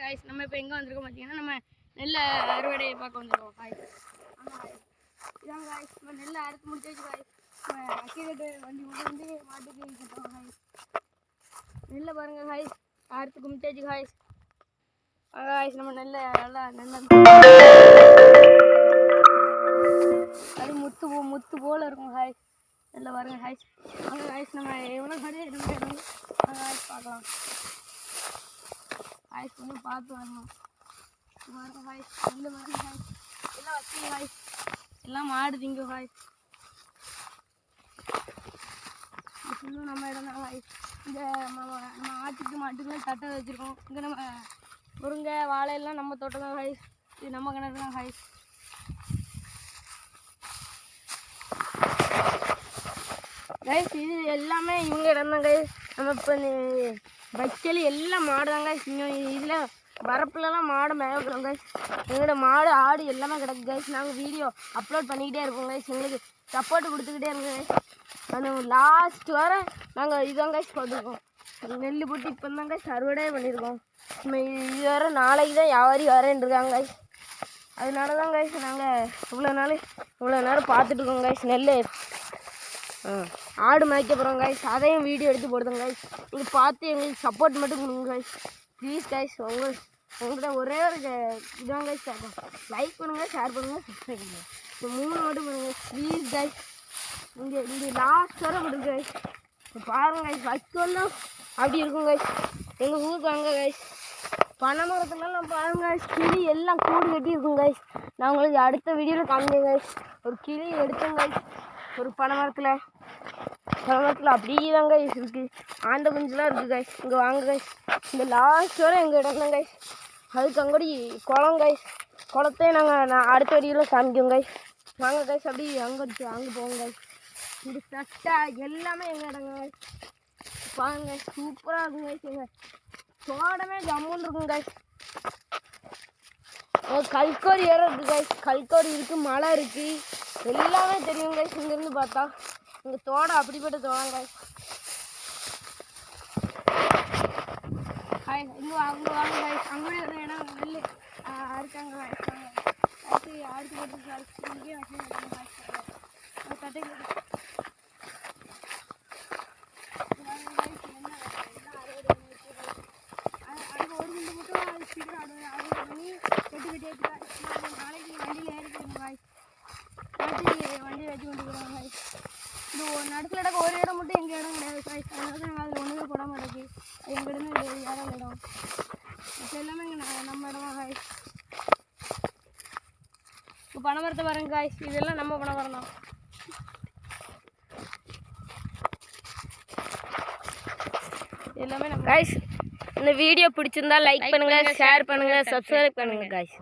guys, நம்ம இப்போ எங்கே வந்திருக்கோம் பார்த்தீங்கன்னா நம்ம நெல் அறுவடையை பார்க்க வந்திருக்கோம் guys. ஆமாம் guys, இதான் guys நம்ம நெல் அறுத்து முடிச்சாச்சு guys. அக்கிரட்டு வண்டி வந்து மாட்டுக்கு கட்டுறோம் guys. நெல்லை பாருங்க guys, அறுத்து முடிச்சாச்சு guys. guys நம்ம நெல்லை நல்லா அது முத்து போல இருக்கும் guys. நெல்லை பாருங்க guys. அங்கே guys நம்ம எவ்வளோ கடையை guys பார்க்கலாம். guys கொஞ்சம் பார்த்து வரணும். பாருங்க guys, நெல் பாருங்க guys, எல்லாம் வச்சுங்க guys, எல்லாம் மாடு திங்க guys. ஃபுல்லும் நம்ம இடம் தான் guys. இந்த நம்ம ஆட்டுக்கு மாட்டுக்குலாம் தட்டை வச்சுருக்கோம். இங்கே நம்ம முருங்கை வாழை எல்லாம் நம்ம தோட்டம் தான் guys. இது நம்ம கிணறு தான் guys. guys இது எல்லாமே இவங்க இடம் தான் guys. நம்ம இப்போ வைக்கல் எல்லாம் மாடு தான் guys. இதில் வரப்புலலாம் மாடு மேய்க்கிறோம் guys. எங்களோட மாடு ஆடு எல்லாமே கிடக்கு guys. நாங்கள் வீடியோ அப்லோட் பண்ணிக்கிட்டே இருக்கோம் guys. எங்களுக்கு சப்போர்ட் கொடுத்துக்கிட்டே இருக்கோம் guys. அது லாஸ்ட் வர நாங்கள் இதுதான் guys போட்டுருக்கோம். நெல் போட்டு இப்போ தான் guys அறுவடை பண்ணியிருக்கோம். நம்ம இது வர நாளைக்கு தான் வியாபாரி வரேன்ருக்காங்க guys. அதனால தான் guys நாங்கள் இவ்வளோ நேரம் பார்த்துட்ருக்கோம் guys. நெல் ஆடு மேய்க்க போகிறோம் guys. அதையும் வீடியோ எடுத்து போடுறோம் guys. நீங்கள் பார்த்து எங்களுக்கு சப்போர்ட் மட்டும் கொடுங்க guys. ப்ளீஸ் guys, உங்கள்கிட்ட ஒரே ஒரு இதான் guys கேட்போம். லைக் பண்ணுங்கள், ஷேர் பண்ணுங்கள், சப்ஸ்கிரைப் பண்ணுங்கள். இப்போ 3 மட்டும் பண்ணுங்கள் ப்ளீஸ் guys. இங்கே லாஸ்ட் வர கொடுங்க guys. இப்போ பாருங்கள் guys, வைக்கோல்லாம் அப்படி இருக்கும் guys. எங்கள் ஊருக்கு வாங்க guys. பனை மரத்துலலாம் பாருங்கள் guys, கிளி எல்லாம் கூடு கட்டி இருக்கும் guys. நான் உங்களுக்கு அடுத்த வீடியோவில் காமிச்சேன் guys. ஒரு கிளி எடுத்தேன் guys, ஒரு பனை மரத்தில் அப்படியே தான் guys இருக்குது. ஆண்ட குஞ்சுலாம் இருக்குது guys. இங்கே வாங்க guys. இந்த லாஸ்ட் வரை எங்கள் இடம் தான் guys. அதுக்கு அங்கோடி குளம் guys. குளத்தையும் நான் அடுத்த வீடியோவில் காமிக்கோங்க guys. வாங்க guys, அப்படி அங்கே போவோங்க guys. இந்த சட்டை எல்லாமே எங்கள் இடங்க guys. பாருங்க guys, சூப்பராக இருக்கும் guys. எங்கள் தோட்டமே ஜம்முன்னு இருக்கும் guys. கல்கோரி வேறு இருக்குது guys. கல்கோரி இருக்குது, மலை இருக்குது, எல்லாமே தெரியும் guys. இங்கேருந்து பார்த்தா எங்கள் தோட்டம் அப்படிப்பட்ட தோட்டம் guys. இங்கே வாங்க guys. அங்கே இடம் நெல் அறுக்காங்க guys. அடுத்து போட்டு guys இங்கேயே வச்சுருக்காங்க guys. தட்டை வண்டி வச்சு கொண்டு போகிறோம் guys. இது நடுக்கில் இடக்க ஒரு இடம் மட்டும் எங்கள் இடம் கிடையாது guys. அதனால நாங்கள் அதில் ஒன்றுமே போட மாட்டேங்குது. எங்கள் இடமே வேறு இடம். இப்போ எல்லாமே இங்கே நம்ம இடமா guys. இப்போ பனை மரத்தை பாருங்க guys. இதெல்லாம் நம்ம பனை மரம் தான். எல்லாமே நம்ம guys. இந்த வீடியோ பிடிச்சிருந்தா லைக் பண்ணுங்கள், ஷேர் பண்ணுங்கள், சப்ஸ்கிரைப் பண்ணுங்கள் guys.